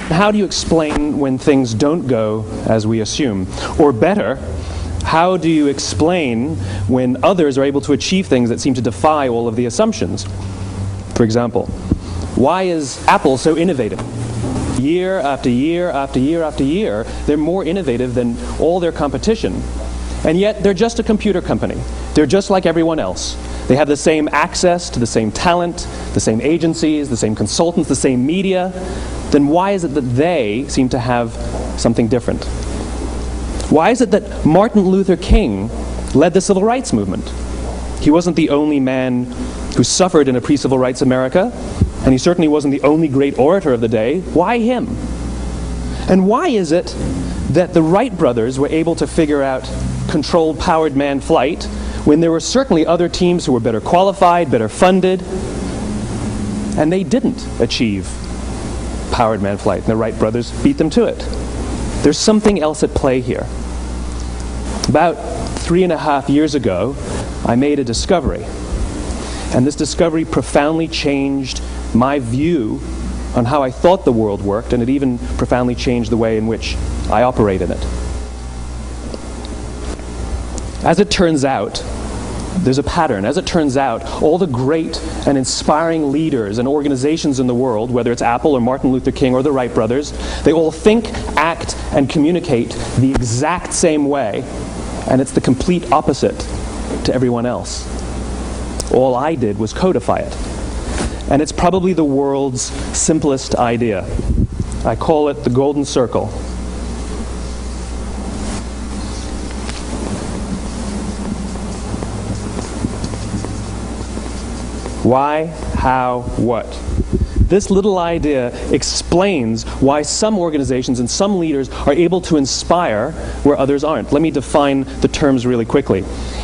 How do you explain when things don't go as we assume? Or better, how do you explain when others are able to achieve things that seem to defy all of the assumptions? For example, why is Apple so innovative? Year after year after year after year, they're more innovative than all their competition. And yet, they're just a computer company. They're just like everyone else. They have the same access to the same talent, the same agencies, the same consultants, the same media. Then why is it that they seem to have something different? Why is it that Martin Luther King led the civil rights movement? He wasn't the only man who suffered in a pre-civil rights America, and he certainly wasn't the only great orator of the day. Why him? And why is it that the Wright brothers were able to figure out controlled powered manned flight when there were certainly other teams who were better qualified, better funded, and they didn't achieve powered manned flight, and the Wright brothers beat them to it? There's something else at play here. About 3.5 years ago, I made a discovery, and this discovery profoundly changed my view on how I thought the world worked, and it even profoundly changed the way in which I operate in it. As it turns out, there's a pattern. As it turns out, all the great and inspiring leaders and organizations in the world, whether it's Apple or Martin Luther King or the Wright brothers, they all think, act, and communicate the exact same way, and it's the complete opposite to everyone else. All I did was codify it. And it's probably the world's simplest idea. I call it the golden circle. Why, how, what? This little idea explains why some organizations and some leaders are able to inspire where others aren't. Let me define the terms really quickly.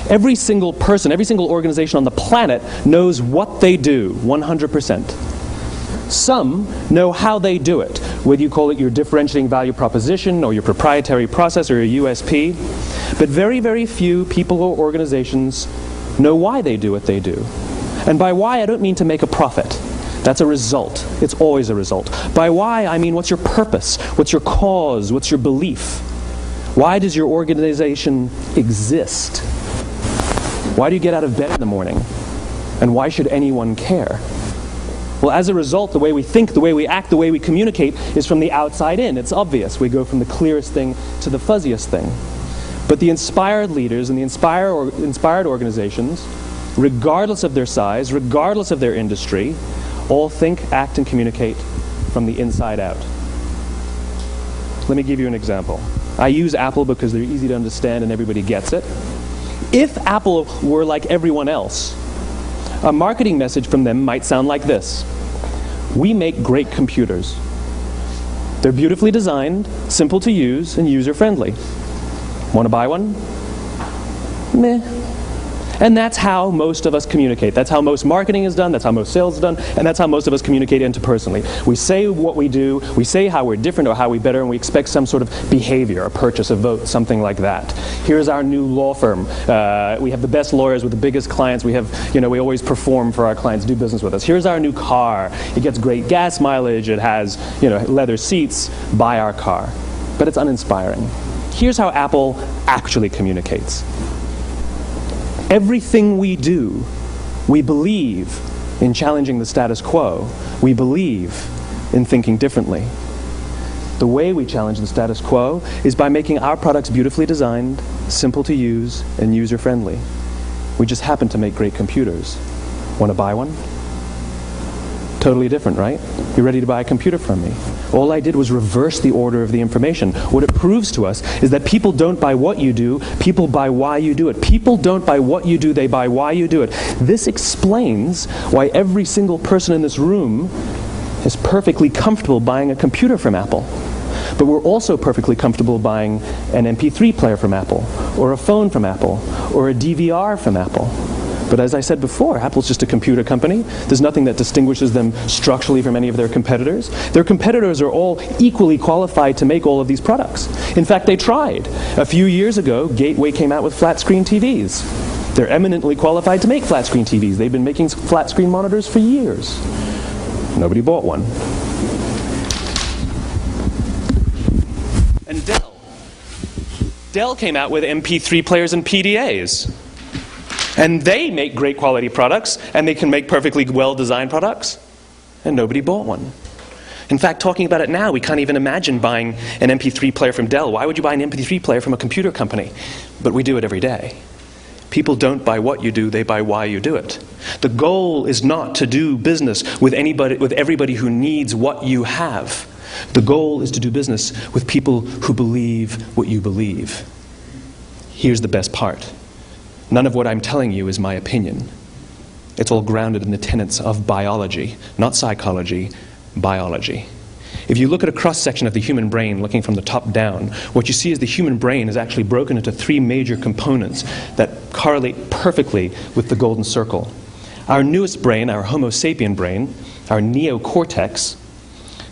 Every single person, every single organization on the planet knows what they do, 100%. Some know how they do it, whether you call it your differentiating value proposition or your proprietary process or your USP. But very, very few people or organizations know why they do what they do. And by why, I don't mean to make a profit. That's a result. It's always a result. By why, I mean what's your purpose? What's your cause? What's your belief? Why does your organization exist? Why do you get out of bed in the morning? And why should anyone care? Well, as a result, the way we think, the way we act, the way we communicate is from the outside in. It's obvious. We go from the clearest thing to the fuzziest thing. But the inspired leaders and the inspired organizations, regardless of their size, regardless of their industry, all think, act, and communicate from the inside out. Let me give you an example. I use Apple because they're easy to understand and everybody gets it. If Apple were like everyone else, a marketing message from them might sound like this. We make great computers. They're beautifully designed, simple to use, and user-friendly. Want to buy one? Meh. And that's how most of us communicate. That's how most marketing is done, that's how most sales is done, and that's how most of us communicate interpersonally. We say what we do, we say how we're different or how we're better, and we expect some sort of behavior, a purchase, a vote, something like that. Here's our new law firm. We have the best lawyers with the biggest clients. We have, we always perform for our clients, do business with us. Here's our new car. It gets great gas mileage. It has, leather seats. Buy our car. But it's uninspiring. Here's how Apple actually communicates. Everything we do, we believe in challenging the status quo. We believe in thinking differently. The way we challenge the status quo is by making our products beautifully designed, simple to use, and user-friendly. We just happen to make great computers. Want to buy one? Totally different, right? You're ready to buy a computer from me. All I did was reverse the order of the information. What it proves to us is that people don't buy what you do, people buy why you do it. People don't buy what you do, they buy why you do it. This explains why every single person in this room is perfectly comfortable buying a computer from Apple. But we're also perfectly comfortable buying an MP3 player from Apple, or a phone from Apple, or a DVR from Apple. But as I said before, Apple's just a computer company. There's nothing that distinguishes them structurally from any of their competitors. Their competitors are all equally qualified to make all of these products. In fact, they tried. A few years ago, Gateway came out with flat screen TVs. They're eminently qualified to make flat screen TVs. They've been making flat screen monitors for years. Nobody bought one. And Dell came out with MP3 players and PDAs. And they make great quality products, and they can make perfectly well-designed products, and nobody bought one. In fact, talking about it now, we can't even imagine buying an MP3 player from Dell. Why would you buy an MP3 player from a computer company? But we do it every day. People don't buy what you do, they buy why you do it. The goal is not to do business with everybody who needs what you have. The goal is to do business with people who believe what you believe. Here's the best part. None of what I'm telling you is my opinion. It's all grounded in the tenets of biology, not psychology, biology. If you look at a cross-section of the human brain, looking from the top down, what you see is the human brain is actually broken into three major components that correlate perfectly with the golden circle. Our newest brain, our Homo sapien brain, our neocortex,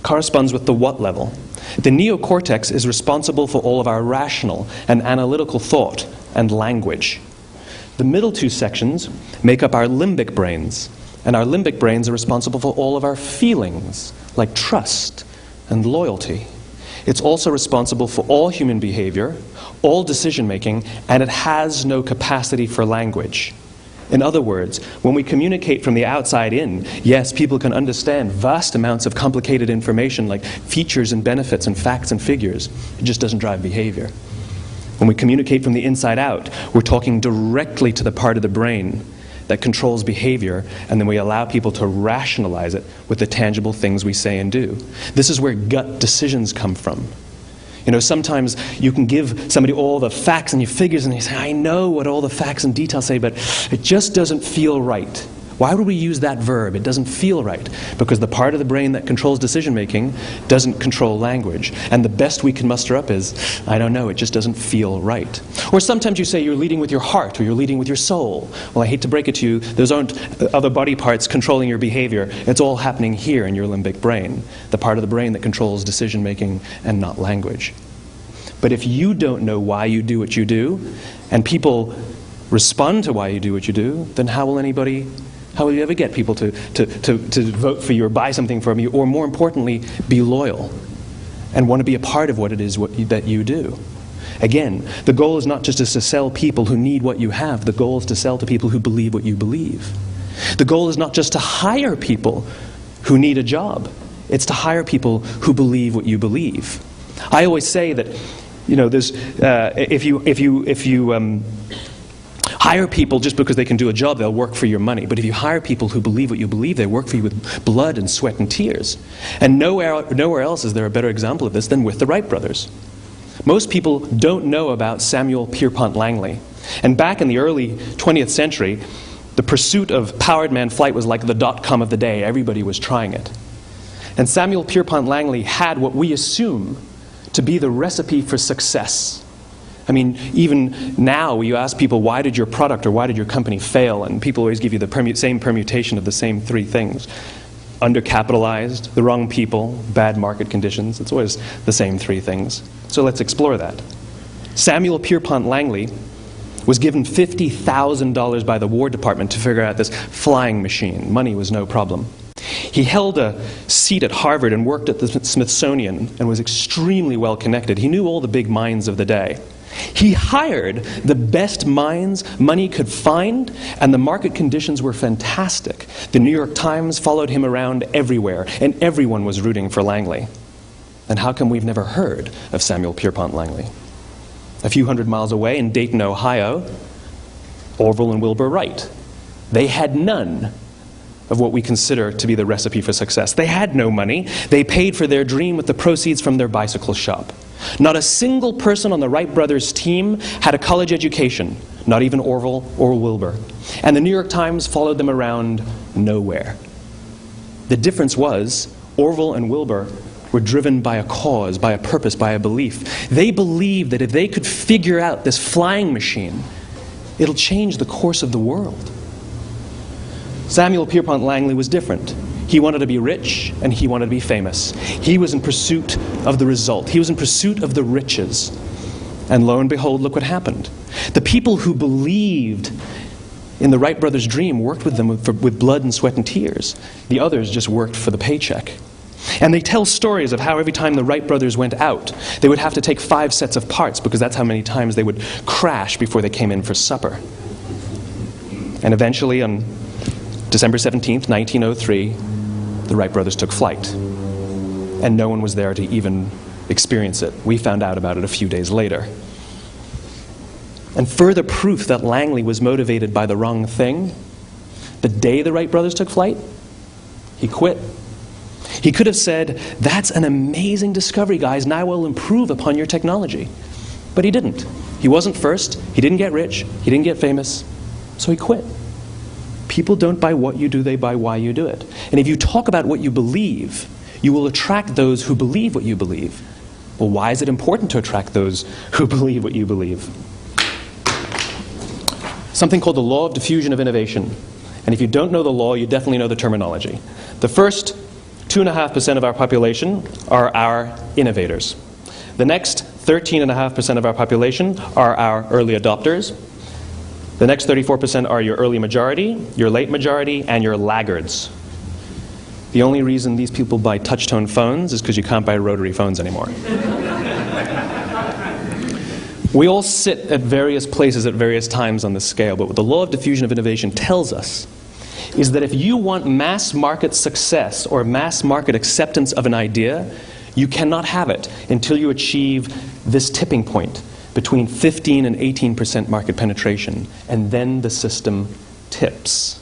corresponds with the what level. The neocortex is responsible for all of our rational and analytical thought and language. The middle two sections make up our limbic brains, and our limbic brains are responsible for all of our feelings, like trust and loyalty. It's also responsible for all human behavior, all decision-making, and it has no capacity for language. In other words, when we communicate from the outside in, yes, people can understand vast amounts of complicated information like features and benefits and facts and figures. It just doesn't drive behavior. When we communicate from the inside out, we're talking directly to the part of the brain that controls behavior, and then we allow people to rationalize it with the tangible things we say and do. This is where gut decisions come from. You know, sometimes you can give somebody all the facts and your figures and you say, I know what all the facts and details say, but it just doesn't feel right. Why would we use that verb? It doesn't feel right. Because the part of the brain that controls decision-making doesn't control language. And the best we can muster up is, I don't know, it just doesn't feel right. Or sometimes you say you're leading with your heart or you're leading with your soul. Well, I hate to break it to you, those aren't other body parts controlling your behavior. It's all happening here in your limbic brain, the part of the brain that controls decision-making and not language. But if you don't know why you do what you do, and people respond to why you do what you do, then how will you ever get people to vote for you or buy something from you, or more importantly, be loyal and want to be a part of what it is that you do? Again, the goal is not just to sell people who need what you have. The goal is to sell to people who believe what you believe. The goal is not just to hire people who need a job. It's to hire people who believe what you believe. I always say that, you know, there's if you hire people just because they can do a job, they'll work for your money. But if you hire people who believe what you believe, they work for you with blood and sweat and tears. And nowhere else is there a better example of this than with the Wright brothers. Most people don't know about Samuel Pierpont Langley. And back in the early 20th century, the pursuit of powered man flight was like the dot-com of the day. Everybody was trying it. And Samuel Pierpont Langley had what we assume to be the recipe for success. I mean, even now you ask people, why did your product or why did your company fail? And people always give you the same permutation of the same three things. Undercapitalized, the wrong people, bad market conditions. It's always the same three things. So let's explore that. Samuel Pierpont Langley was given $50,000 by the War Department to figure out this flying machine. Money was no problem. He held a seat at Harvard and worked at the Smithsonian and was extremely well connected. He knew all the big minds of the day. He hired the best minds money could find, and the market conditions were fantastic. The New York Times followed him around everywhere, and everyone was rooting for Langley. And how come we've never heard of Samuel Pierpont Langley? A few hundred miles away in Dayton, Ohio, Orville and Wilbur Wright. They had none of what we consider to be the recipe for success. They had no money. They paid for their dream with the proceeds from their bicycle shop. Not a single person on the Wright brothers' team had a college education, not even Orville or Wilbur. And the New York Times followed them around nowhere. The difference was Orville and Wilbur were driven by a cause, by a purpose, by a belief. They believed that if they could figure out this flying machine, it'll change the course of the world. Samuel Pierpont Langley was different. He wanted to be rich, and he wanted to be famous. He was in pursuit of the result. He was in pursuit of the riches. And lo and behold, look what happened. The people who believed in the Wright brothers' dream worked with them with blood and sweat and tears. The others just worked for the paycheck. And they tell stories of how every time the Wright brothers went out, they would have to take 5 sets of parts because that's how many times they would crash before they came in for supper. And eventually, on December 17th, 1903, the Wright brothers took flight. And no one was there to even experience it. We found out about it a few days later. And further proof that Langley was motivated by the wrong thing, the day the Wright brothers took flight, he quit. He could have said, "That's an amazing discovery, guys, and I will improve upon your technology." But he didn't. He wasn't first. He didn't get rich. He didn't get famous. So he quit. People don't buy what you do, they buy why you do it. And if you talk about what you believe, you will attract those who believe what you believe. Well, why is it important to attract those who believe what you believe? Something called the law of diffusion of innovation. And if you don't know the law, you definitely know the terminology. The first 2.5% of our population are our innovators. The next 13.5% of our population are our early adopters. The next 34% are your early majority, your late majority, and your laggards. The only reason these people buy touch-tone phones is because you can't buy rotary phones anymore. We all sit at various places at various times on the scale, but what the law of diffusion of innovation tells us is that if you want mass market success or mass market acceptance of an idea, you cannot have it until you achieve this tipping point between 15 and 18% market penetration, and then the system tips.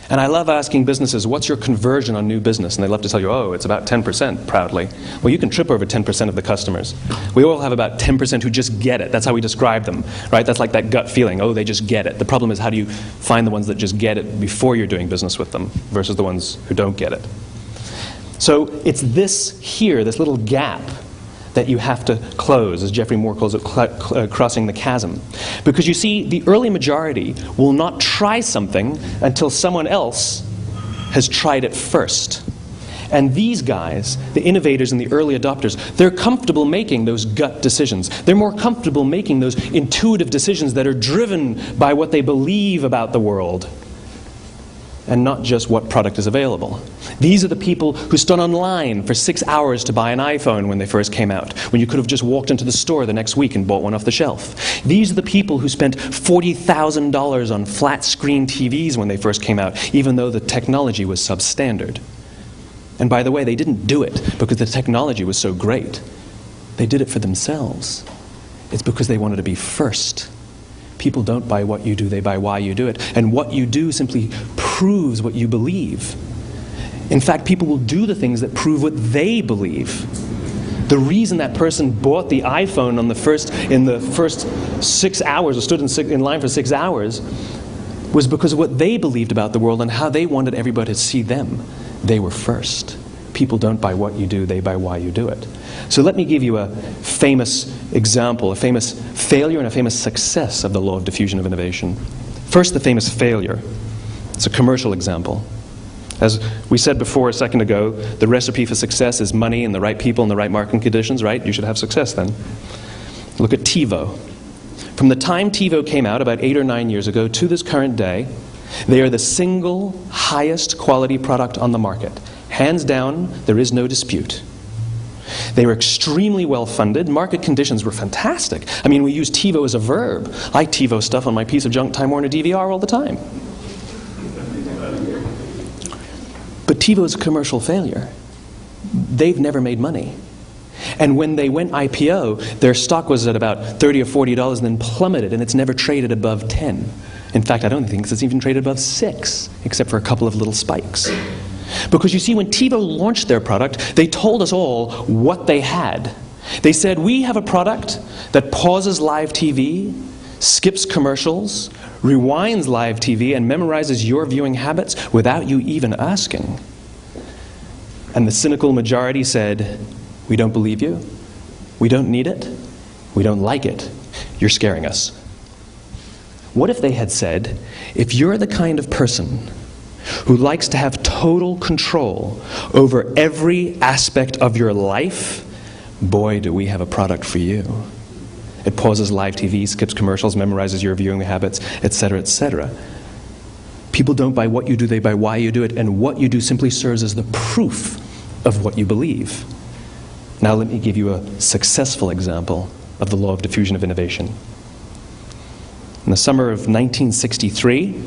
And I love asking businesses, what's your conversion on new business? And they love to tell you, oh, it's about 10%, proudly. Well, you can trip over 10% of the customers. We all have about 10% who just get it. That's how we describe them, right? That's like that gut feeling, oh, they just get it. The problem is, how do you find the ones that just get it before you're doing business with them versus the ones who don't get it? So it's this here, this little gap, that you have to close, as Geoffrey Moore calls it, crossing the chasm. Because you see, the early majority will not try something until someone else has tried it first. And these guys, the innovators and the early adopters, they're comfortable making those gut decisions. They're more comfortable making those intuitive decisions that are driven by what they believe about the world, and not just what product is available. These are the people who stood online for 6 hours to buy an iPhone when they first came out, when you could have just walked into the store the next week and bought one off the shelf. These are the people who spent $40,000 on flat-screen TVs when they first came out, even though the technology was substandard. And by the way, they didn't do it because the technology was so great. They did it for themselves. It's because they wanted to be first. People don't buy what you do, they buy why you do it. And what you do simply proves what you believe. In fact, people will do the things that prove what they believe. The reason that person bought the iPhone in the first 6 hours, or stood in line for 6 hours, was because of what they believed about the world and how they wanted everybody to see them. They were first. People don't buy what you do, they buy why you do it. So let me give you a famous example, a famous failure and a famous success of the law of diffusion of innovation. First, the famous failure. It's a commercial example. As we said before a second ago, the recipe for success is money and the right people and the right marketing conditions, right? You should have success then. Look at TiVo. From the time TiVo came out about 8 or 9 years ago to this current day, they are the single highest quality product on the market. Hands down, there is no dispute. They were extremely well funded. Market conditions were fantastic. I mean, we use TiVo as a verb. I TiVo stuff on my piece of junk Time Warner DVR all the time. But TiVo is a commercial failure. They've never made money. And when they went IPO, their stock was at about $30 or $40 and then plummeted, and it's never traded above 10. In fact, I don't think it's even traded above 6, except for a couple of little spikes. Because you see, when TiVo launched their product, they told us all what they had. They said, we have a product that pauses live TV, skips commercials, rewinds live TV, and memorizes your viewing habits without you even asking. And the cynical majority said, we don't believe you, we don't need it, we don't like it, you're scaring us. What if they had said, if you're the kind of person who likes to have total control over every aspect of your life, boy, do we have a product for you. It pauses live TV, skips commercials, memorizes your viewing habits, etc., etc. People don't buy what you do, they buy why you do it, and what you do simply serves as the proof of what you believe. Now let me give you a successful example of the law of diffusion of innovation. In the summer of 1963,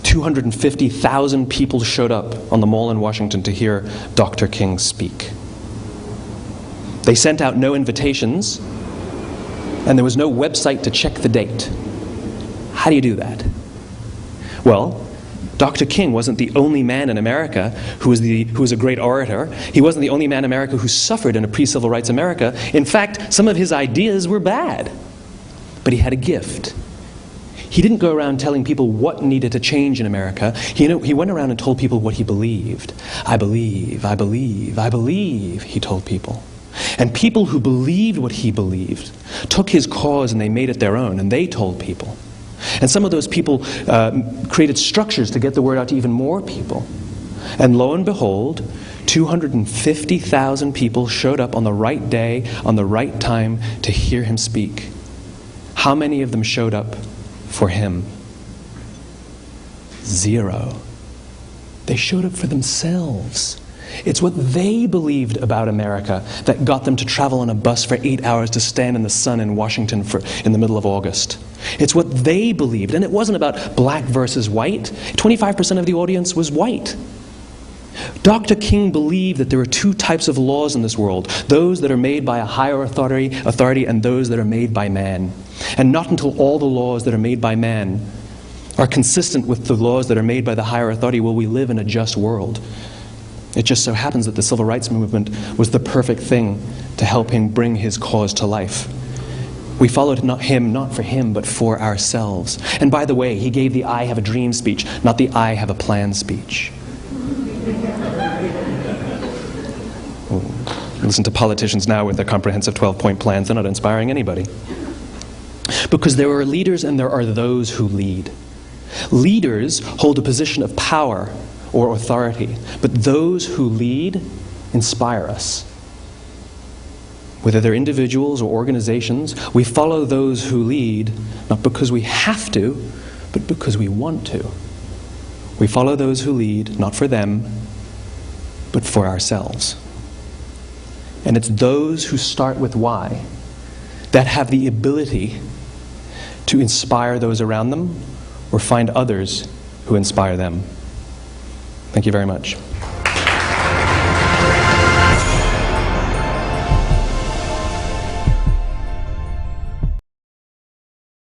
250,000 people showed up on the Mall in Washington to hear Dr. King speak. They sent out no invitations, and there was no website to check the date. How do you do that? Well, Dr. King wasn't the only man in America who was a great orator. He wasn't the only man in America who suffered in a pre-civil rights America. In fact, some of his ideas were bad. But he had a gift. He didn't go around telling people what needed to change in America. He went around and told people what he believed. I believe, I believe, I believe, he told people. And people who believed what he believed took his cause and they made it their own, and they told people. And some of those people created structures to get the word out to even more people. And lo and behold, 250,000 people showed up on the right day, on the right time to hear him speak. How many of them showed up for him? 0. They showed up for themselves. It's what they believed about America that got them to travel on a bus for 8 hours to stand in the sun in Washington in the middle of August. It's what they believed, and it wasn't about black versus white. 25% of the audience was white. Dr. King believed that there are 2 types of laws in this world, those that are made by a higher authority and those that are made by man. And not until all the laws that are made by man are consistent with the laws that are made by the higher authority will we live in a just world. It just so happens that the civil rights movement was the perfect thing to help him bring his cause to life. We followed him not for him, but for ourselves. And by the way, he gave the I have a dream speech, not the I have a plan speech. Listen to politicians now with their comprehensive 12-point plans. They're not inspiring anybody. Because there are leaders and there are those who lead. Leaders hold a position of power or authority, but those who lead inspire us. Whether they're individuals or organizations, we follow those who lead not because we have to, but because we want to. We follow those who lead not for them, but for ourselves. And it's those who start with why that have the ability to inspire those around them or find others who inspire them. Thank you very much.